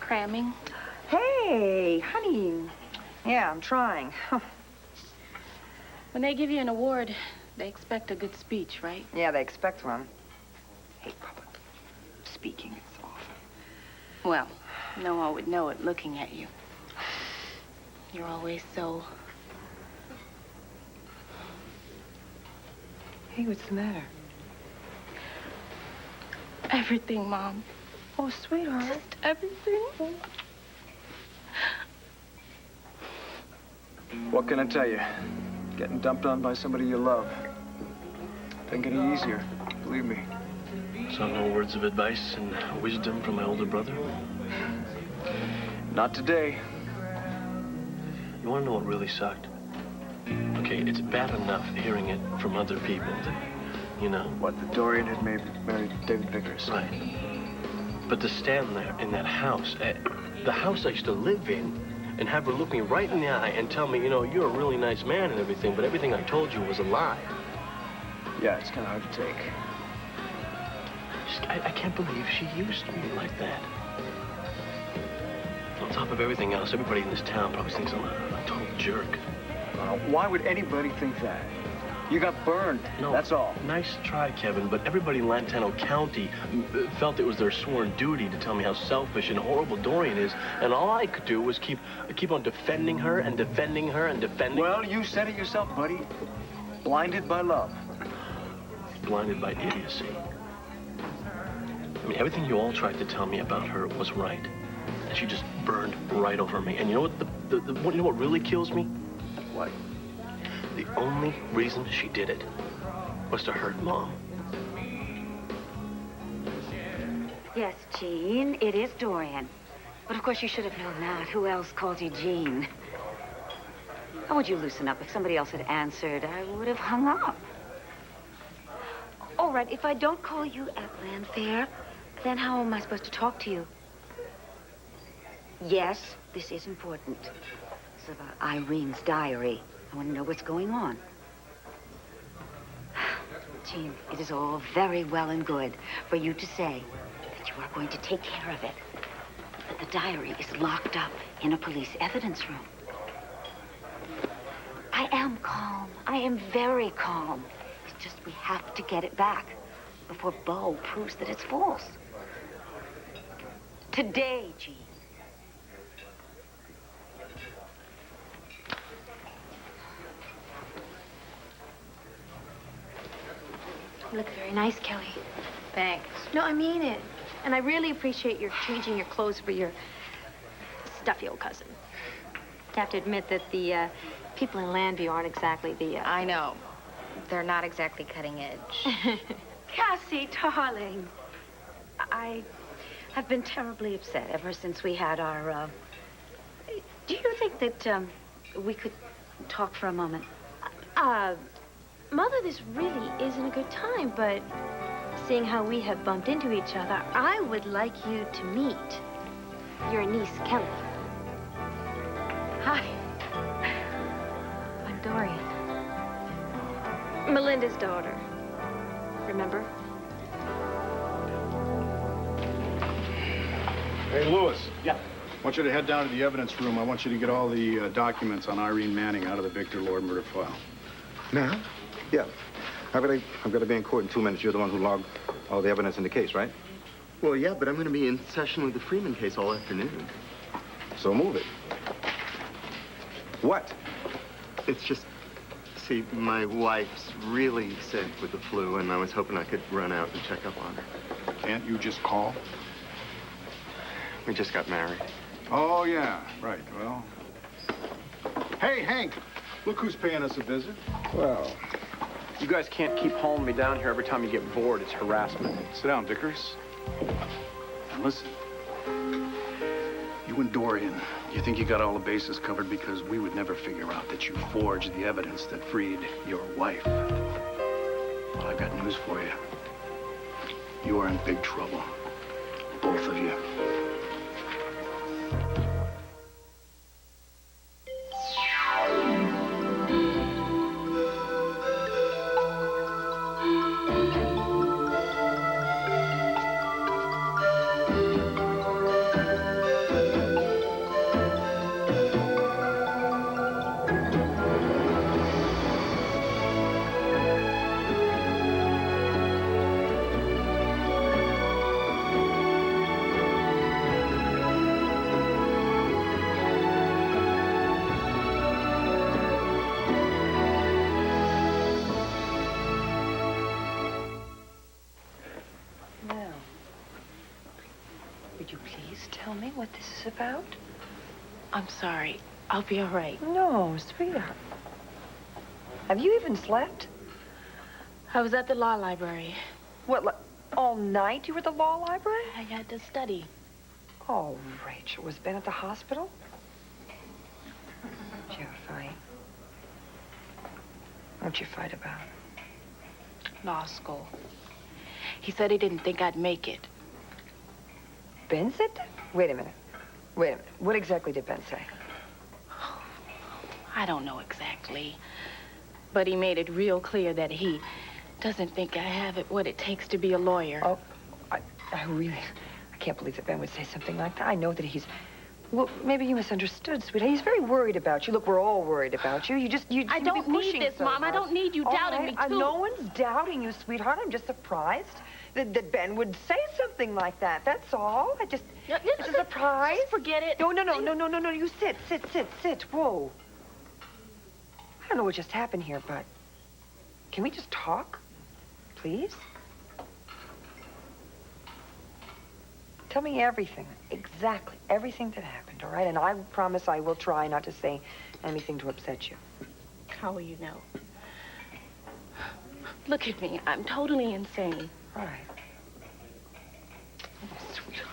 cramming? Hey, honey. Yeah, I'm trying. When they give you an award, they expect a good speech, right? Yeah, they expect one. Hey, public speaking is awful. Well, no one would know it looking at you. You're always so... Hey, what's the matter? Everything, Mom. Oh, sweetheart. Just everything. What can I tell you? Getting dumped on by somebody you love. Doesn't get any easier, believe me. So no words of advice and wisdom from my older brother? Not today. You want to know what really sucked? Okay, it's bad enough hearing it from other people that, you know... What, that Dorian had married David Vickers? Right. But to stand there in that house, the house I used to live in, and have her look me right in the eye and tell me, you know, you're a really nice man and everything, but everything I told you was a lie. Yeah, it's kind of hard to take. I can't believe she used me like that. On top of everything else, everybody in this town probably thinks I'm a total jerk. Why would anybody think that? You got burned, no, that's all. Nice try, Kevin, but everybody in Lantano County felt it was their sworn duty to tell me how selfish and horrible Dorian is, and all I could do was keep on defending her and defending her and defending her. Well, you said it yourself, buddy. Blinded by love. Blinded by idiocy. I mean, everything you all tried to tell me about her was right. And she just burned right over me. And you know what, you know what really kills me? What? The only reason she did it was to hurt Mom. Yes, Jean, it is Dorian. But of course you should have known that. Who else calls you Jean? How would you loosen up? If somebody else had answered, I would have hung up. All right, if I don't call you at Landfair, then how am I supposed to talk to you? Yes, this is important. It's about Irene's diary. I want to know what's going on. Jean, it is all very well and good for you to say that you are going to take care of it. But the diary is locked up in a police evidence room. I am calm. I am very calm. It's just we have to get it back before Bo proves that it's false. Today, Jean. You look very nice, Kelly. Thanks. No, I mean it. And I really appreciate your changing your clothes for your stuffy old cousin. I have to admit that the people in Landview aren't exactly the... I know. They're not exactly cutting edge. Cassie, darling. I have been terribly upset ever since we had our, Do you think that, we could talk for a moment? Mother, this really isn't a good time, but seeing how we have bumped into each other, I would like you to meet your niece, Kelly. Hi. I'm Dorian. Melinda's daughter. Remember? Hey, Lewis. Yeah? I want you to head down to the evidence room. I want you to get all the documents on Irene Manning out of the Victor Lord murder file. Now? Yeah. I've got to be in court in 2 minutes. You're the one who logged all the evidence in the case, right? Well, yeah, but I'm going to be in session with the Freeman case all afternoon. So move it. What? It's just, see, my wife's really sick with the flu, and I was hoping I could run out and check up on her. Can't you just call? We just got married. Oh, yeah. Right. Well. Hey, Hank. Look who's paying us a visit. Well, you guys can't keep hauling me down here every time you get bored. It's harassment. Sit down, Vickers. And listen. You and Dorian, you think you got all the bases covered because we would never figure out that you forged the evidence that freed your wife. Well, I've got news for you. You are in big trouble. Both of you. tell me what this is about? I'm sorry. I'll be all right. No, sweetheart. Have you even slept? I was at the law library. What, all night you were at the law library? I had to study. Oh, Rachel, was Ben at the hospital? Did you have a fight? What'd you fight about? Law school. He said he didn't think I'd make it. Ben said that? Wait a minute. Wait a minute. What exactly did Ben say? I don't know exactly. But he made it real clear that he doesn't think I have it what it takes to be a lawyer. Oh, I can't believe that Ben would say something like that. I know that he's... Well, maybe you misunderstood, sweetheart. He's very worried about you. Look, we're all worried about you. I don't need this, Mom. I don't need you doubting me, too. No one's doubting you, sweetheart. I'm just surprised that Ben would say something like that. That's all. It's a surprise. Just forget it. No. You sit. Whoa. I don't know what just happened here, but can we just talk, please? Tell me everything, exactly everything that happened, all right? And I promise I will try not to say anything to upset you. How will you know? Look at me. I'm totally insane. All right. Oh, sweetheart,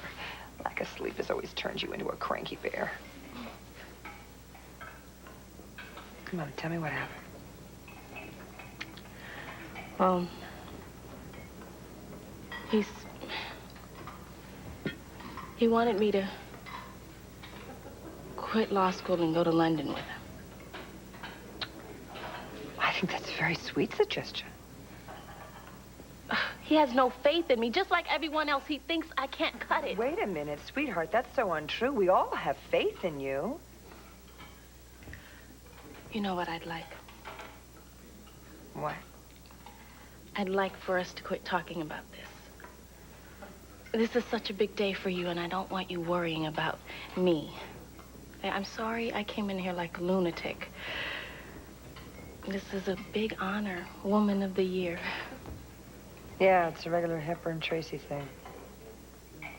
lack of sleep has always turned you into a cranky bear. Come on, tell me what happened. He wanted me to quit law school and go to London with him. I think that's a very sweet suggestion. He has no faith in me. Just like everyone else, he thinks I can't cut it. Wait a minute, sweetheart. That's so untrue. We all have faith in you. You know what I'd like? What? I'd like for us to quit talking about this. This is such a big day for you, and I don't want you worrying about me. I'm sorry I came in here like a lunatic. This is a big honor, Woman of the Year. Yeah, it's a regular Hepburn Tracy thing.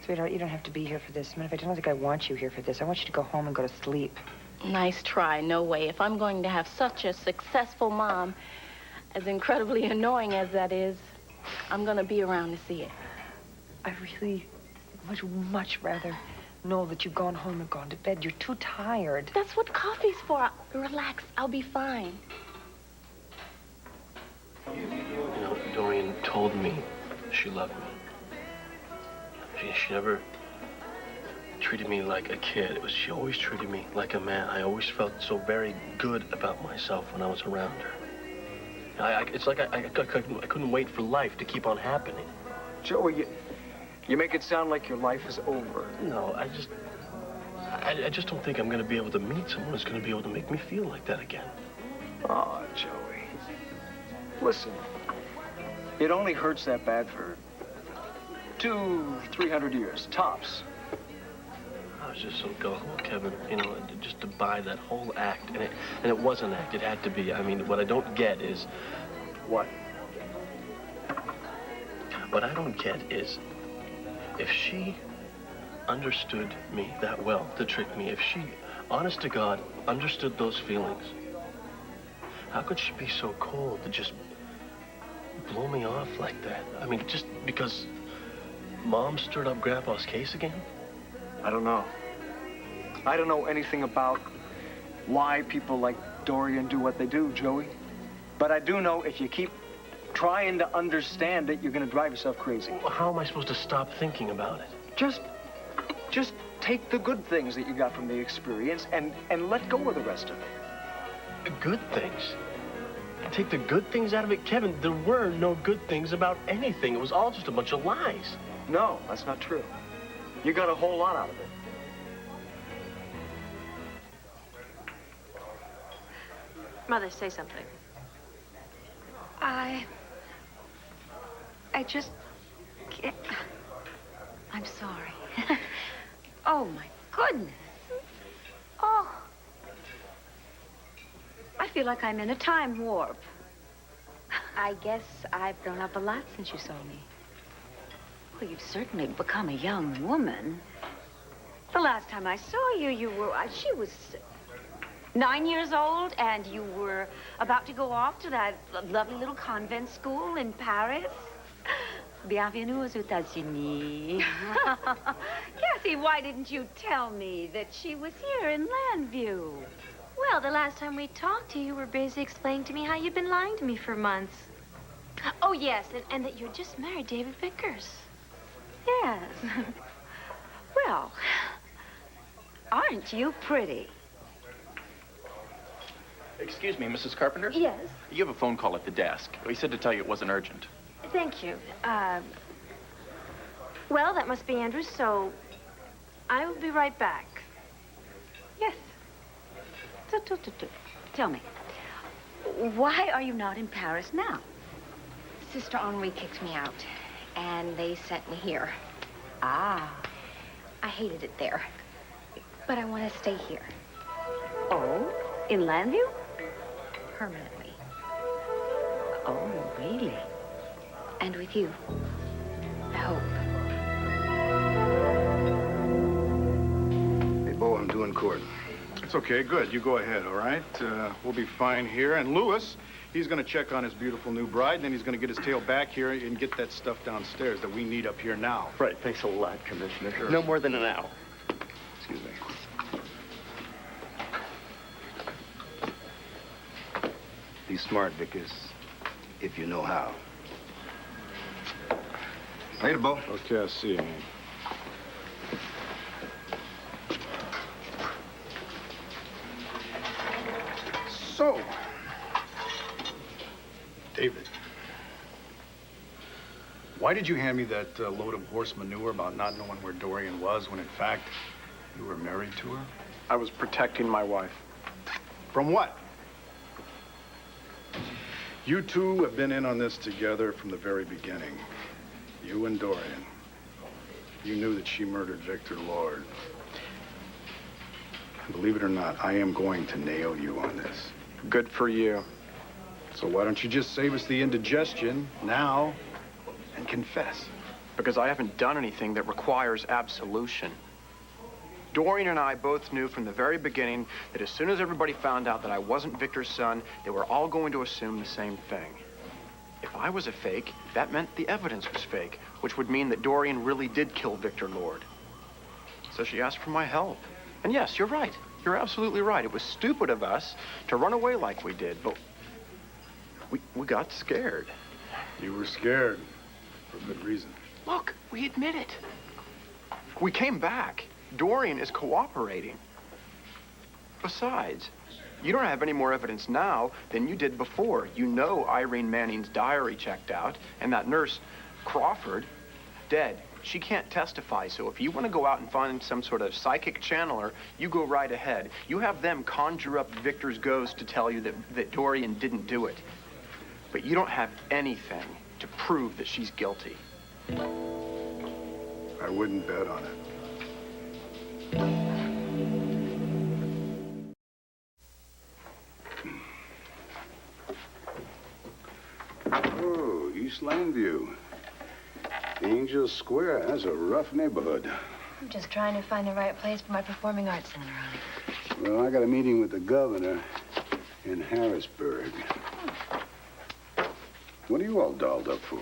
Sweetheart, you don't have to be here for this. Matter of fact, I don't think I want you here for this. I want you to go home and go to sleep. Nice try. No way. If I'm going to have such a successful mom, as incredibly annoying as that is, I'm going to be around to see it. I really would much rather know that you've gone home and gone to bed. You're too tired. That's what coffee's for. Relax. I'll be fine. You know, Dorian told me she loved me. She never treated me like a kid. She always treated me like a man. I always felt so very good about myself when I was around her. It's like I couldn't wait for life to keep on happening. Joey, you make it sound like your life is over. No, I just don't think I'm going to be able to meet someone who's going to be able to make me feel like that again. Oh, Joey. Listen, it only hurts that bad for 200-300 years, tops. I was just so gullible, Kevin, you know, just to buy that whole act. And it was an act. It had to be. I mean, what I don't get is... What? What I don't get is, if she understood me that well to trick me, if she, honest to God, understood those feelings, how could she be so cold to just blow me off like that? I mean, just because Mom stirred up Grandpa's case again? I don't know. I don't know anything about why people like Dorian do what they do, Joey. But I do know if you keep trying to understand it, you're going to drive yourself crazy. Well, how am I supposed to stop thinking about it? Just take the good things that you got from the experience and let go of the rest of it. The good things? Take the good things out of it? Kevin, there were no good things about anything. It was all just a bunch of lies. No, that's not true. You got a whole lot out of it. Mother, say something. I just can't. I'm sorry. Oh, my goodness. Oh. I feel like I'm in a time warp. I guess I've grown up a lot since you saw me. Well, you've certainly become a young woman. The last time I saw you, she was 9 years old, and you were about to go off to that lovely little convent school in Paris. Bienvenue aux États-Unis. Cassie, why didn't you tell me that she was here in Landview? Well, the last time we talked to you, you were busy explaining to me how you'd been lying to me for months. Oh, yes, and that you just married David Vickers. Yes. Well, aren't you pretty? Excuse me, Mrs. Carpenter? Yes. You have a phone call at the desk. He said to tell you it wasn't urgent. Thank you. Well, that must be Andrew, so I will be right back. Yes. Tell me, why are you not in Paris now? Sister Henri kicked me out, and they sent me here. Ah. I hated it there, but I want to stay here. Oh, in Landview? Permanently. Oh, really? And with you, I hope. Hey, Bo, I'm due in court. It's okay, good. You go ahead, all right? We'll be fine here. And Louis, he's going to check on his beautiful new bride, and then he's going to get his tail back here and get that stuff downstairs that we need up here now. Right, thanks a lot, Commissioner. Sure. No more than an hour. Excuse me. Be smart, Vickers, if you know how. Later, Bo. Okay, I'll see you, man. So, David, why did you hand me that load of horse manure about not knowing where Dorian was when, in fact, you were married to her? I was protecting my wife. From what? You two have been in on this together from the very beginning. You and Dorian. You knew that she murdered Victor Lord. Believe it or not, I am going to nail you on this. Good for you. So why don't you just save us the indigestion now and confess? Because I haven't done anything that requires absolution. Dorian and I both knew from the very beginning that as soon as everybody found out that I wasn't Victor's son, they were all going to assume the same thing. If I was a fake, that meant the evidence was fake, which would mean that Dorian really did kill Victor Lord. So she asked for my help. And yes, you're right. You're absolutely right. It was stupid of us to run away like we did, but we got scared. You were scared for good reason. Look, we admit it. We came back. Dorian is cooperating. Besides, you don't have any more evidence now than you did before. You know Irene Manning's diary checked out, and that nurse, Crawford, dead. She can't testify, so if you want to go out and find some sort of psychic channeler, you go right ahead. You have them conjure up Victor's ghost to tell you that Dorian didn't do it. But you don't have anything to prove that she's guilty. I wouldn't bet on it. Oh, East Landview. Angel Square, that's a rough neighborhood. I'm just trying to find the right place for my performing arts center, Ollie. Well, I got a meeting with the governor in Harrisburg. What are you all dolled up for?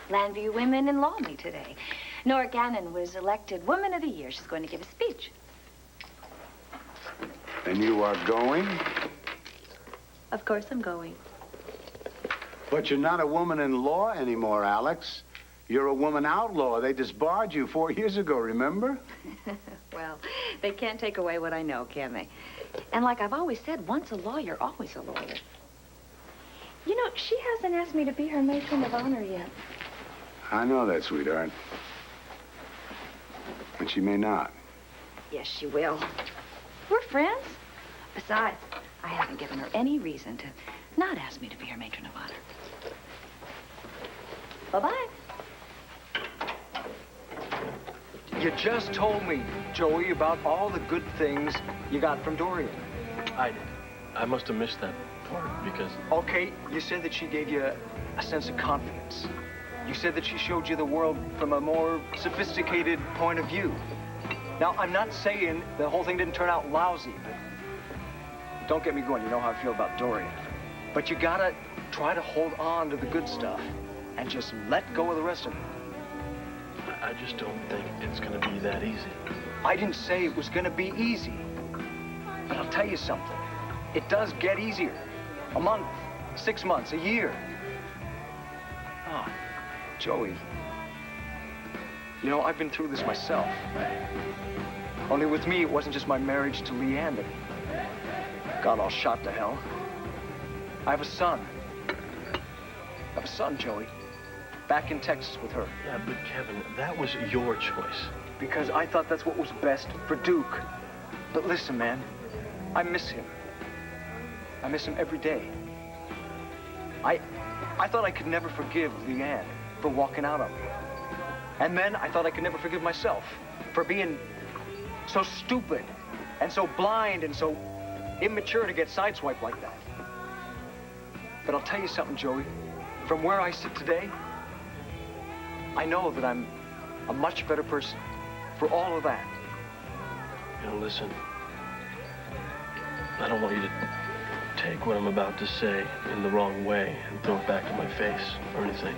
Landview Women in Law meet today. Nora Gannon was elected Woman of the Year. She's going to give a speech. And you are going? Of course I'm going. But you're not a woman in law anymore, Alex. You're a woman outlaw. They disbarred you 4 years ago, remember? Well, they can't take away what I know, can they? And like I've always said, once a lawyer, always a lawyer. You know, she hasn't asked me to be her matron of honor yet. I know that, sweetheart. But she may not. Yes, she will. We're friends. Besides, I haven't given her any reason to not ask me to be her matron of honor. Bye-bye. You just told me, Joey, about all the good things you got from Dorian. I did. I must have missed that part because... Okay, you said that she gave you a sense of confidence. You said that she showed you the world from a more sophisticated point of view. Now, I'm not saying the whole thing didn't turn out lousy, but don't get me going. You know how I feel about Dorian. But you gotta try to hold on to the good stuff and just let go of the rest of it. I just don't think it's gonna be that easy. I didn't say it was gonna be easy. But I'll tell you something. It does get easier. A month, 6 months, a year. Ah, Joey. You know, I've been through this myself. Only with me, it wasn't just my marriage to Leanne that got all shot to hell. I have a son. I have a son, Joey. Back in Texas with her. Yeah, but Kevin, that was your choice. Because I thought that's what was best for Duke. But listen, man, I miss him. I miss him every day. I thought I could never forgive Leanne for walking out on me. And then I thought I could never forgive myself for being so stupid and so blind and so immature to get sideswiped like that. But I'll tell you something, Joey. From where I sit today, I know that I'm a much better person for all of that. You know, listen, I don't want you to take what I'm about to say in the wrong way and throw it back in my face or anything.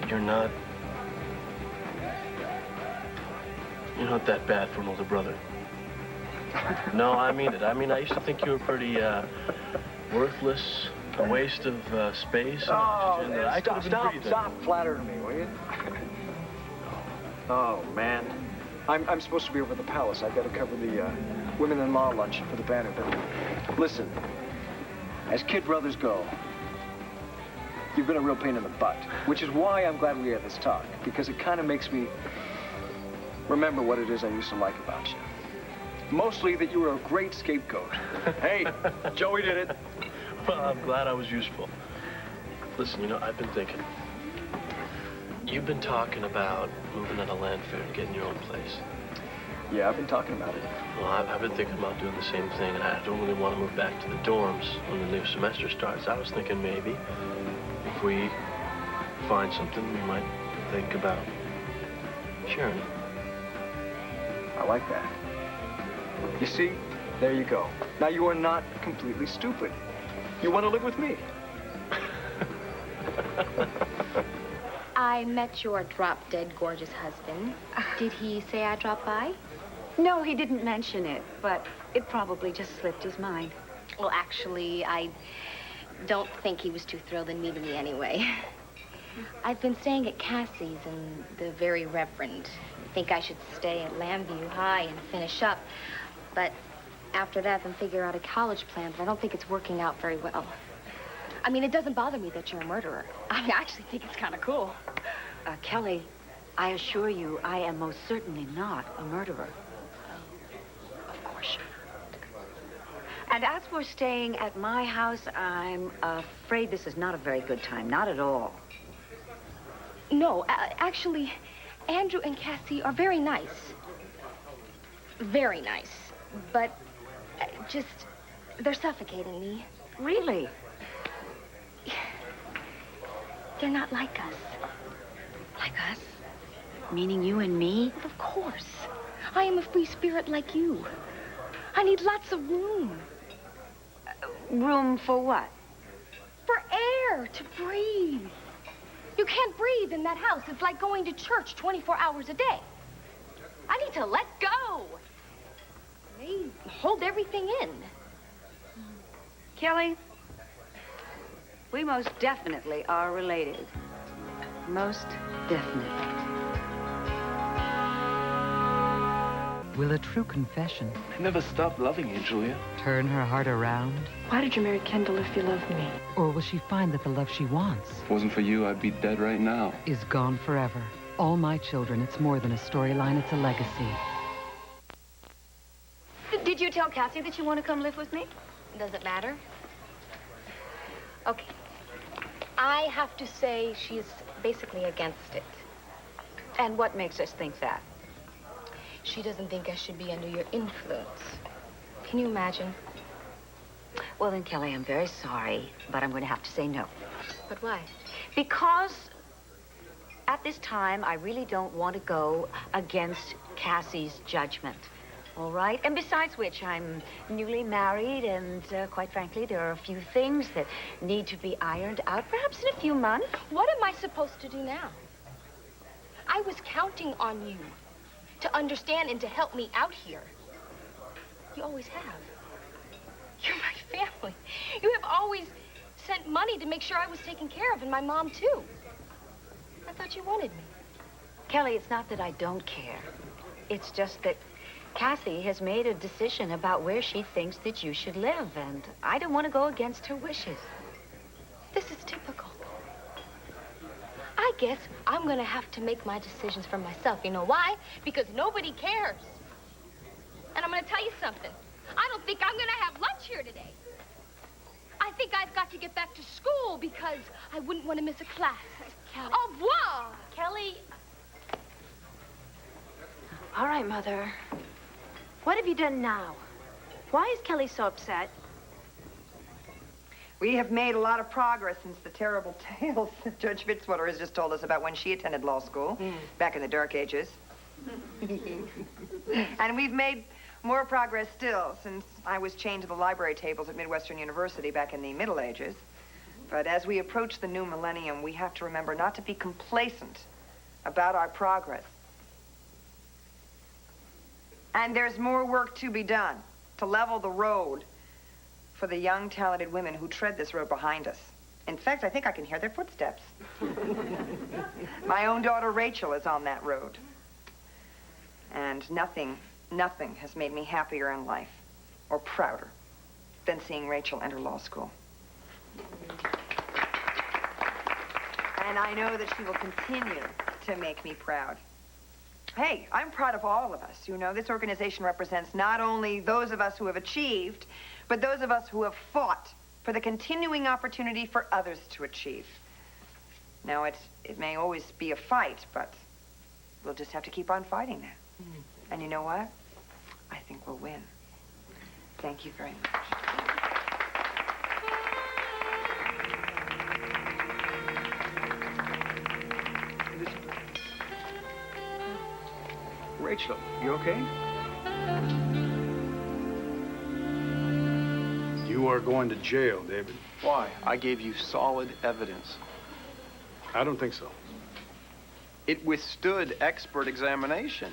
You're not that bad for an older brother. No, I mean it. I mean, I used to think you were pretty worthless, a waste of space. Oh, and I could have been breathing. Stop flattering me, will you? Oh, man. I'm supposed to be over at the palace. I've got to cover the women-in-law luncheon for the banner. But listen, as kid brothers go, you've been a real pain in the butt, which is why I'm glad we had this talk, because it kind of makes me remember what it is I used to like about you. Mostly that you were a great scapegoat. Hey, Joey did it. Well, I'm glad I was useful. Listen, you know, I've been thinking. You've been talking about moving out of Landfair and getting your own place. Yeah, I've been talking about it. Well, I've been thinking about doing the same thing, and I don't really want to move back to the dorms when the new semester starts. I was thinking maybe if we find something, we might think about sharing it. I like that. You see, there you go. Now you are not completely stupid. You want to live with me. I met your drop-dead gorgeous husband. Did he say I dropped by? No, he didn't mention it, but it probably just slipped his mind. Well, actually, I don't think he was too thrilled in meeting me anyway. I've been staying at Cassie's and the very reverend. I think I should stay at Lambview High and finish up. But after that, then figure out a college plan. But I don't think it's working out very well. I mean, it doesn't bother me that you're a murderer. I actually think it's kind of cool. Kelly, I assure you, I am most certainly not a murderer. Of course you're not. And as for staying at my house, I'm afraid this is not a very good time. Not at all. No, actually, Andrew and Cassie are very nice. Very nice. But they're suffocating me. Really? They're not like us. Like us? Meaning you and me? Of course. I am a free spirit like you. I need lots of room. Room for what? For air, to breathe. You can't breathe in that house. It's like going to church 24 hours a day. I need to let go. They hold everything in. Kelly, we most definitely are related. Most definitely. Will a true confession I never stopped loving you, Julia. turn her heart around? Why did you marry Kendall if you loved me? Or will she find that the love she wants If it wasn't for you, I'd be dead right now. is gone forever? All My Children, it's more than a storyline, it's a legacy. Did you tell Cassie that you want to come live with me? Does it matter? Okay. I have to say she's basically against it. And what makes us think that? She doesn't think I should be under your influence. Can you imagine? Well, then, Kelly, I'm very sorry, but I'm going to have to say no. But why? Because at this time, I really don't want to go against Cassie's judgment. All right? And besides which, I'm newly married, and quite frankly, there are a few things that need to be ironed out, perhaps in a few months. What am I supposed to do now? I was counting on you to understand and to help me out here. You always have. You're my family. You have always sent money to make sure I was taken care of, and my mom, too. I thought you wanted me. Kelly, it's not that I don't care. It's just that Cassie has made a decision about where she thinks that you should live, and I don't want to go against her wishes. This is typical. I guess I'm gonna have to make my decisions for myself. You know why? Because nobody cares. And I'm gonna tell you something. I don't think I'm gonna have lunch here today. I think I've got to get back to school because I wouldn't want to miss a class. Kelly. Au revoir! Kelly. All right, Mother. What have you done now? Why is Kelly so upset? We have made a lot of progress since the terrible tales that Judge Fitzwater has just told us about when she attended law school back in the dark ages. And we've made more progress still since I was chained to the library tables at Midwestern University back in the Middle Ages. But as we approach the new millennium, we have to remember not to be complacent about our progress. And there's more work to be done to level the road for the young, talented women who tread this road behind us. In fact, I think I can hear their footsteps. My own daughter, Rachel, is on that road. And nothing has made me happier in life or prouder than seeing Rachel enter law school. And I know that she will continue to make me proud. Hey, I'm proud of all of us. You know, this organization represents not only those of us who have achieved, but those of us who have fought for the continuing opportunity for others to achieve. Now, it may always be a fight, but we'll just have to keep on fighting now. And you know what? I think we'll win. Thank you very much. Rachel, you okay? You are going to jail, David. Why? I gave you solid evidence. I don't think so. It withstood expert examination.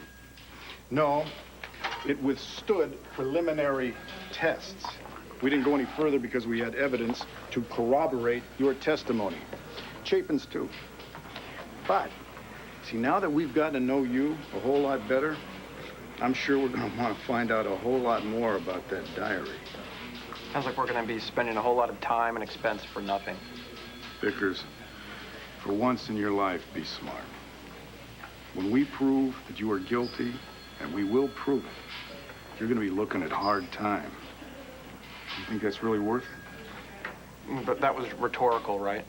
No, it withstood preliminary tests. We didn't go any further because we had evidence to corroborate your testimony. Chapin's too. But, see, now that we've gotten to know you a whole lot better, I'm sure we're going to want to find out a whole lot more about that diary. Sounds like we're going to be spending a whole lot of time and expense for nothing. Vickers, for once in your life, be smart. When we prove that you are guilty, and we will prove it, you're going to be looking at hard time. You think that's really worth it? But that was rhetorical, right?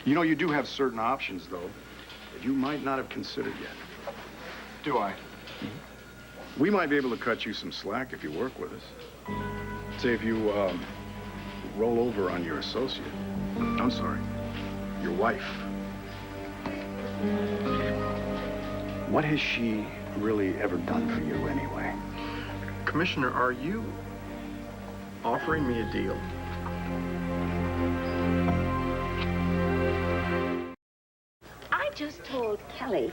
You know, you do have certain options, though, that you might not have considered yet. Do I? We might be able to cut you some slack if you work with us. Say if you, roll over on your associate. I'm sorry, your wife. What has she really ever done for you, anyway? Commissioner, are you offering me a deal? I just told Kelly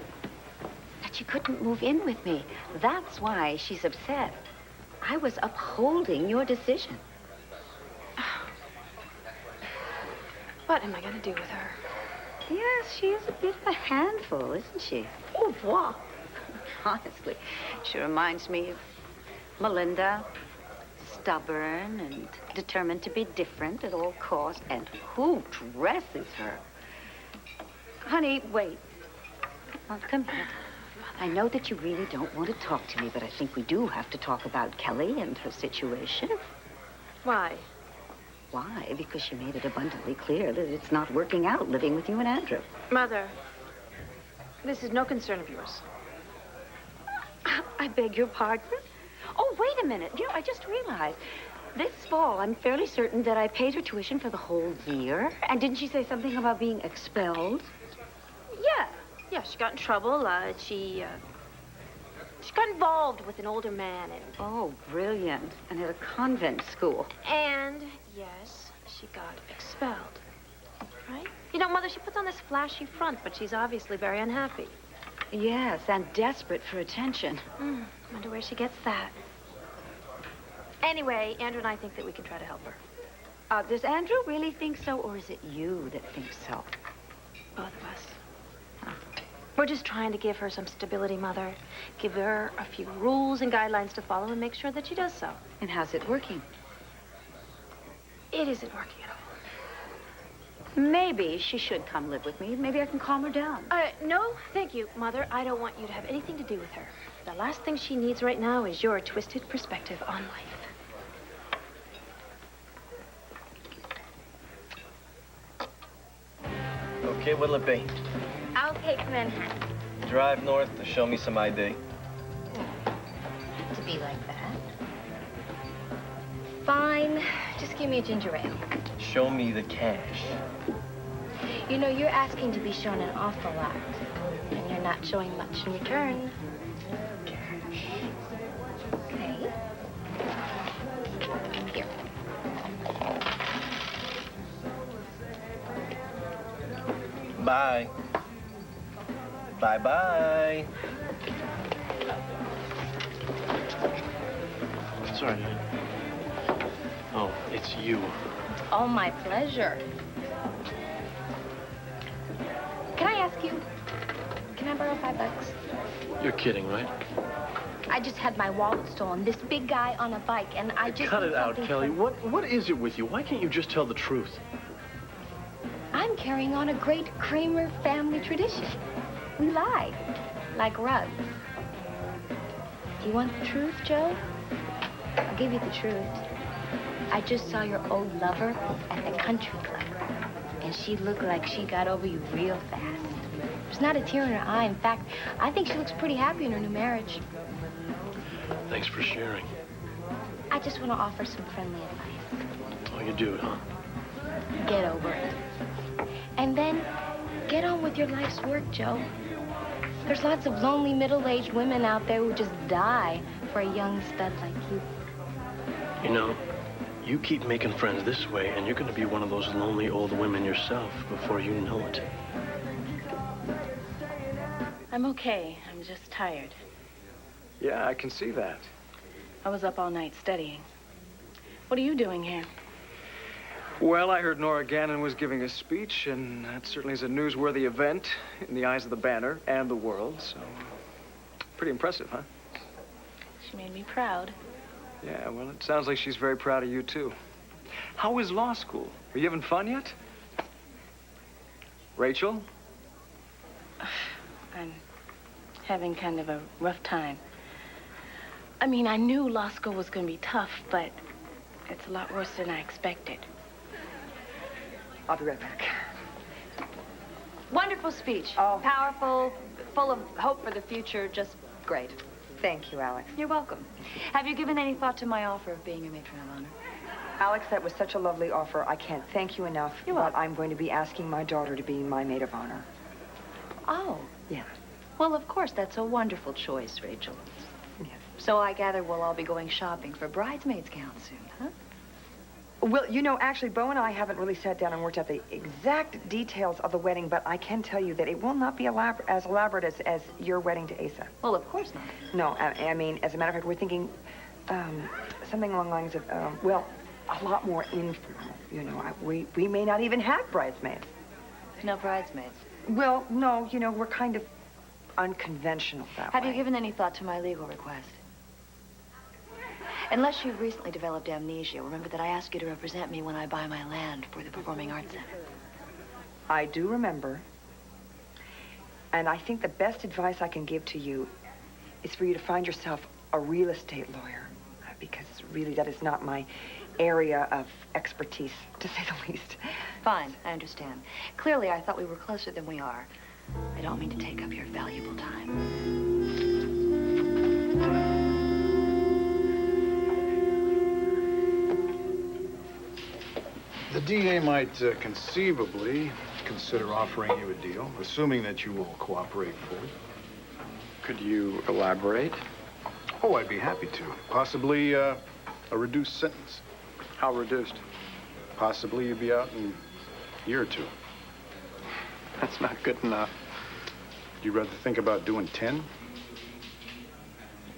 that she couldn't move in with me. That's why she's upset. I was upholding your decision. What am I going to do with her? Yes, she is a bit of a handful, isn't she? Au revoir. Honestly, she reminds me of Melinda. Stubborn and determined to be different at all costs. And who dresses her? Honey, wait. Oh, come here. I know that you really don't want to talk to me, but I think we do have to talk about Kelly and her situation. Why? Why? Because she made it abundantly clear that it's not working out living with you and Andrew. Mother, this is no concern of yours. I beg your pardon? Oh, wait a minute. You know, I just realized this fall, I'm fairly certain that I paid her tuition for the whole year. And didn't she say something about being expelled? Yeah. Yeah, she got in trouble. She got involved with an older man and... Oh, brilliant. And at a convent school. And, yes, she got expelled. Right? You know, Mother, she puts on this flashy front, but she's obviously very unhappy. Yes, and desperate for attention. Wonder where she gets that. Anyway, Andrew and I think that we can try to help her. Does Andrew really think so, or is it you that thinks so? Both of us. We're just trying to give her some stability, Mother. Give her a few rules and guidelines to follow and make sure that she does so. And how's it working? It isn't working at all. Maybe she should come live with me. Maybe I can calm her down. No, thank you, Mother. I don't want you to have anything to do with her. The last thing she needs right now is your twisted perspective on life. Okay, what'll it be? I'll take Manhattan. Drive north to show me some ID. To be like that. Fine. Just give me a ginger ale. Show me the cash. You know, you're asking to be shown an awful lot. And you're not showing much in return. Okay. Here. Bye. Bye-bye. Sorry. Oh, it's you. Oh, my pleasure. Can I ask you, can I borrow $5? You're kidding, right? I just had my wallet stolen. This big guy on a bike, and I just Cut need it out, something Kelly. for- What is it with you? Why can't you just tell the truth? I'm carrying on a great Kramer family tradition. We lie, like rugs. Do you want the truth, Joe? I'll give you the truth. I just saw your old lover at the country club, and she looked like she got over you real fast. There's not a tear in her eye. In fact, I think she looks pretty happy in her new marriage. Thanks for sharing. I just want to offer some friendly advice. Oh, you do, huh? Get over it. And then get on with your life's work, Joe. There's lots of lonely middle-aged women out there who just die for a young stud like you. You know, you keep making friends this way, and you're going to be one of those lonely old women yourself before you know it. I'm okay. I'm just tired. Yeah, I can see that. I was up all night studying. What are you doing here? Well, I heard Nora Gannon was giving a speech, and that certainly is a newsworthy event in the eyes of the Banner and the world, so pretty impressive, huh? She made me proud. Yeah, well, it sounds like she's very proud of you, too. How is law school? Are you having fun yet? Rachel? I'm having kind of a rough time. I mean, I knew law school was going to be tough, but it's a lot worse than I expected. I'll be right back. Wonderful speech. Oh. Powerful, full of hope for the future, just great. Thank you, Alex. You're welcome. Have you given any thought to my offer of being your matron of honor? Alex, that was such a lovely offer. I can't thank you enough. You're but welcome. I'm going to be asking my daughter to be my maid of honor. Oh. Yeah. Well, of course, that's a wonderful choice, Rachel. Yeah. So I gather we'll all be going shopping for bridesmaids gown soon, huh? Well, you know, actually, Bo and I haven't really sat down and worked out the exact details of the wedding, but I can tell you that it will not be as elaborate as your wedding to Asa. Well, of course not. No, I mean, as a matter of fact, we're thinking something along the lines of, well, a lot more informal. You know, we may not even have bridesmaids. No bridesmaids. Well, no, you know, we're kind of unconventional that Have way. you given any thought to my legal request? Unless you've recently developed amnesia, remember that I asked you to represent me when I buy my land for the Performing Arts Center. I do remember. And I think the best advice I can give to you is for you to find yourself a real estate lawyer, because really that is not my area of expertise, to say the least. Fine, I understand. Clearly, I thought we were closer than we are. I don't mean to take up your valuable time. The DA might conceivably consider offering you a deal, assuming that you will cooperate fully. Could you elaborate? Oh, I'd be happy to. Possibly a reduced sentence. How reduced? Possibly you'd be out in a year or two. That's not good enough. You'd rather think about doing 10?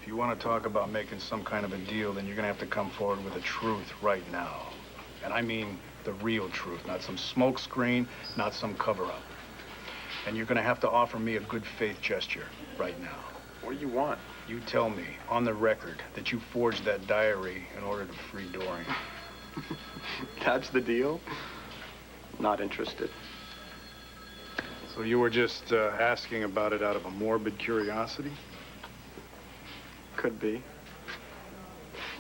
If you want to talk about making some kind of a deal, then you're going to have to come forward with the truth right now. And I mean the real truth, not some smokescreen, not some cover-up. And you're going to have to offer me a good faith gesture right now. What do you want? You tell me, on the record, that you forged that diary in order to free Dorian. That's the deal? Not interested. So you were just asking about it out of a morbid curiosity? Could be.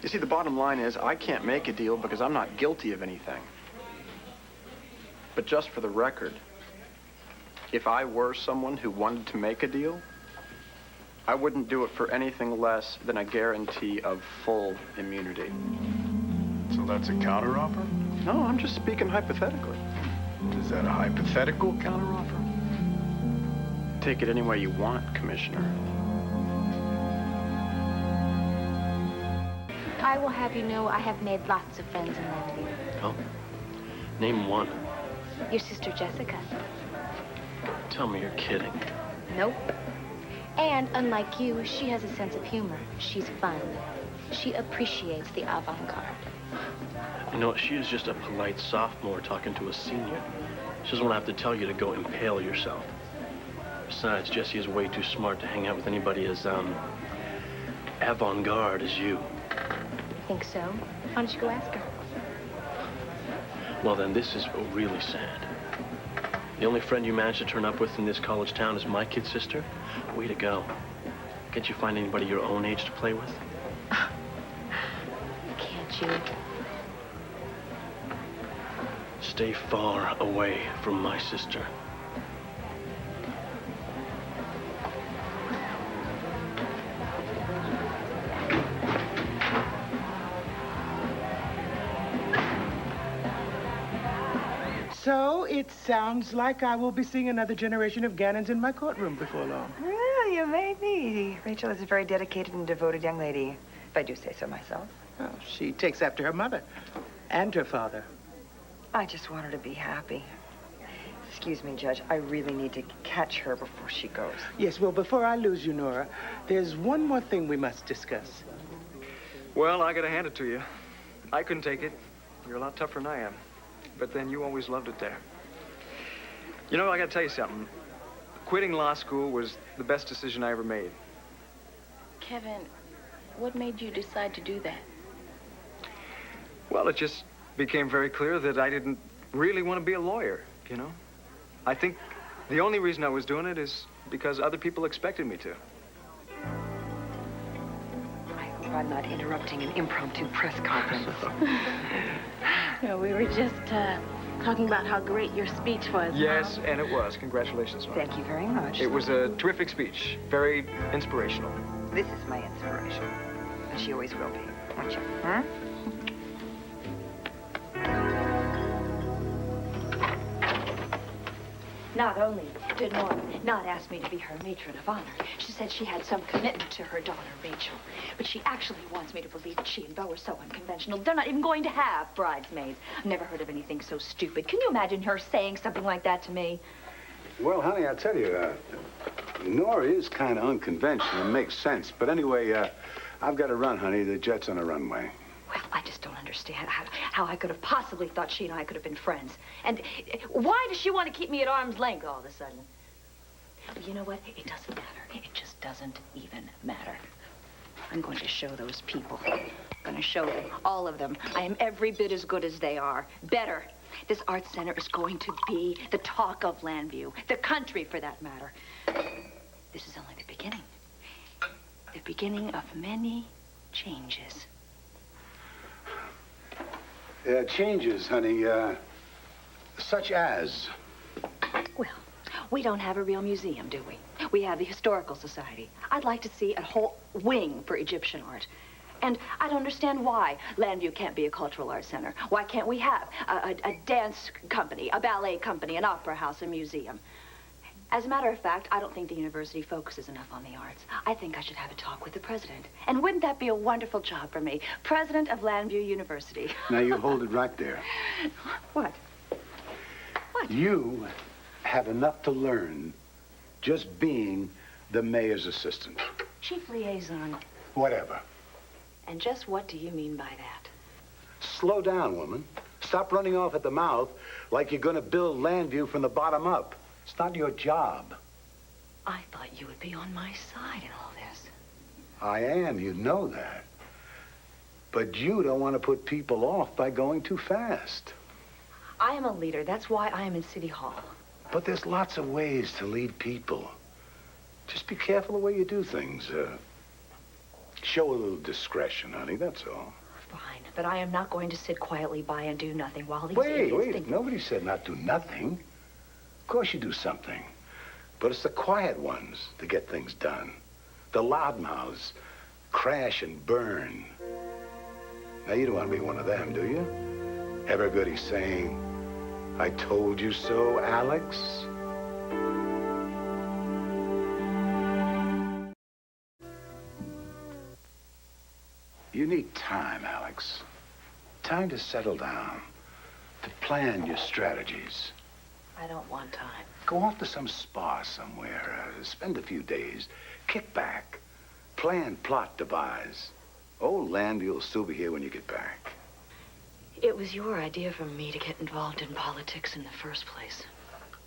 You see, the bottom line is I can't make a deal because I'm not guilty of anything. But just for the record, if I were someone who wanted to make a deal, I wouldn't do it for anything less than a guarantee of full immunity. So that's a counteroffer? No, I'm just speaking hypothetically. Is that a hypothetical counteroffer? Take it any way you want, Commissioner. I will have you know I have made lots of friends in Lambie. Oh? Name one. Your sister Jessica. Tell me you're kidding. Nope. And unlike you, she has a sense of humor. She's fun. She appreciates the avant-garde. You know, she is just a polite sophomore talking to a senior. She doesn't want to have to tell you to go impale yourself. Besides, Jessie is way too smart to hang out with anybody as, avant-garde as you. Think so? Why don't you go ask her? Well, then, this is really sad. The only friend you managed to turn up with in this college town is my kid sister? Way to go. Can't you find anybody your own age to play with? Can't you? Stay far away from my sister. So, it sounds like I will be seeing another generation of Gannons in my courtroom before long. Well, you may be. Rachel is a very dedicated and devoted young lady, if I do say so myself. Oh, she takes after her mother and her father. I just want her to be happy. Excuse me, Judge. I really need to catch her before she goes. Yes, well, before I lose you, Nora, there's one more thing we must discuss. Well, I gotta hand it to you. I couldn't take it. You're a lot tougher than I am. But then you always loved it there. You know, I gotta tell you something. Quitting law school was the best decision I ever made. Kevin, what made you decide to do that? Well, it just became very clear that I didn't really want to be a lawyer, you know? I think the only reason I was doing it is because other people expected me to. I hope I'm not interrupting an impromptu press conference. No, we were just talking about how great your speech was. Yes, and it was. Congratulations, Mom. Thank you very much. It was a terrific speech. Very inspirational. This is my inspiration. And she always will be, won't you? Huh? Not only did Nora not ask me to be her matron of honor, she said she had some commitment to her daughter, Rachel. But she actually wants me to believe that she and Beau are so unconventional. They're not even going to have bridesmaids. I've never heard of anything so stupid. Can you imagine her saying something like that to me? Well, honey, I tell you, Nora is kind of unconventional and makes sense. But anyway, I've got to run, honey. The jet's on the runway. Well, I just don't understand how I could have possibly thought she and I could have been friends. And why does she want to keep me at arm's length all of a sudden? You know what? It doesn't matter. It just doesn't even matter. I'm going to show those people. I'm going to show them, all of them. I am every bit as good as they are. Better. This art center is going to be the talk of Llanview. The country, for that matter. This is only the beginning. The beginning of many changes. Changes, honey, such as? Well, we don't have a real museum, do we? We have the Historical Society. I'd like to see a whole wing for Egyptian art. And I don't understand why Landview can't be a cultural arts center. Why can't we have a dance company, a ballet company, an opera house, a museum? As a matter of fact, I don't think the university focuses enough on the arts. I think I should have a talk with the president. And wouldn't that be a wonderful job for me? President of Landview University. Now, you hold it right there. What? What? You have enough to learn just being the mayor's assistant. Chief liaison. Whatever. And just what do you mean by that? Slow down, woman. Stop running off at the mouth like you're going to build Landview from the bottom up. It's not your job. I thought you would be on my side in all this. I am, you know that. But you don't want to put people off by going too fast. I am a leader. That's why I am in City Hall. But there's lots of ways to lead people. Just be careful the way you do things. Show a little discretion, honey, that's all. Fine, but I am not going to sit quietly by and do nothing while these Wait, idiots think... nobody said not do nothing. Of course you do something. But it's the quiet ones that get things done. The loudmouths crash and burn. Now, you don't want to be one of them, do you? Everybody saying, I told you so, Alex? You need time, Alex. Time to settle down, to plan your strategies. I don't want time. Go off to some spa somewhere, spend a few days, kick back, plan, plot, devise. Old Landview will still be here when you get back. It was your idea for me to get involved in politics in the first place.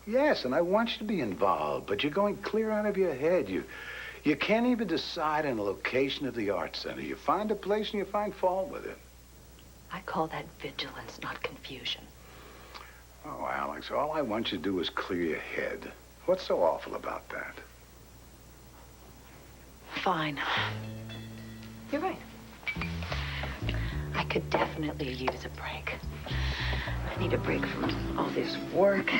Yes, and I want you to be involved, but you're going clear out of your head. You can't even decide on the location of the art center. You find a place and you find fault with it. I call that vigilance, not confusion. Oh, Alex, all I want you to do is clear your head. What's so awful about that? Fine. You're right. I could definitely use a break. I need a break from all this work.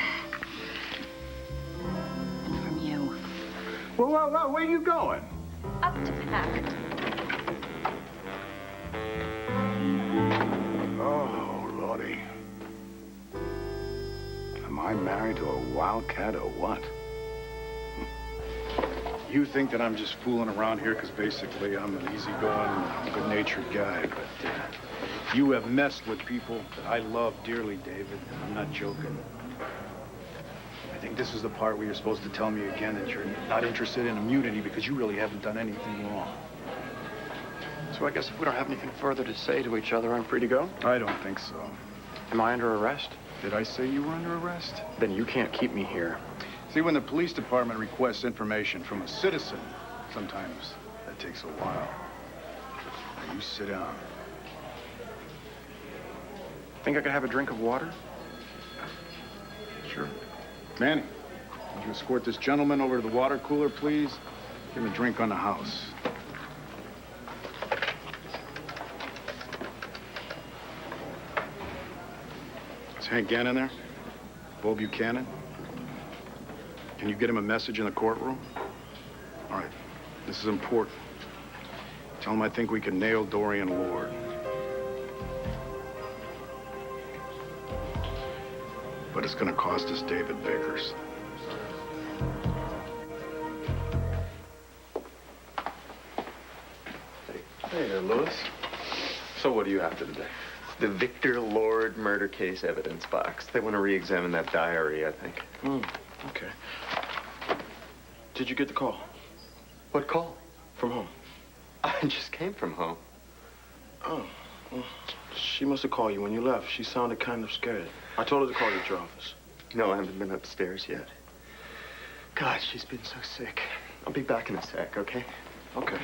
And from you. Whoa, where are you going? Up to pack. Oh, Lordy. Am I married to a wildcat or what? You think that I'm just fooling around here because basically I'm an easygoing, good-natured guy, but you have messed with people that I love dearly, David. I'm not joking. I think this is the part where you're supposed to tell me again that you're not interested in immunity because you really haven't done anything wrong. So I guess if we don't have anything further to say to each other, I'm free to go? I don't think so. Am I under arrest? Did I say you were under arrest? Then you can't keep me here. See, when the police department requests information from a citizen, sometimes that takes a while. Now, you sit down. Think I could have a drink of water? Sure. Manny, would you escort this gentleman over to the water cooler, please? Give him a drink on the house. Is Hank Gannon there? Bo Buchanan? Can you get him a message in the courtroom? All right, this is important. Tell him I think we can nail Dorian Lord. But it's gonna cost us David Vickers. Hey there, Louis. So what are you after today? The Victor Lord murder case evidence box. They want to re-examine that diary, I think. Okay. Did you get the call? What call? From home. I just came from home. Oh, well, she must have called you when you left. She sounded kind of scared. I told her to call you at your office. No, I haven't been upstairs yet. God, she's been so sick. I'll be back in a sec, okay? Okay.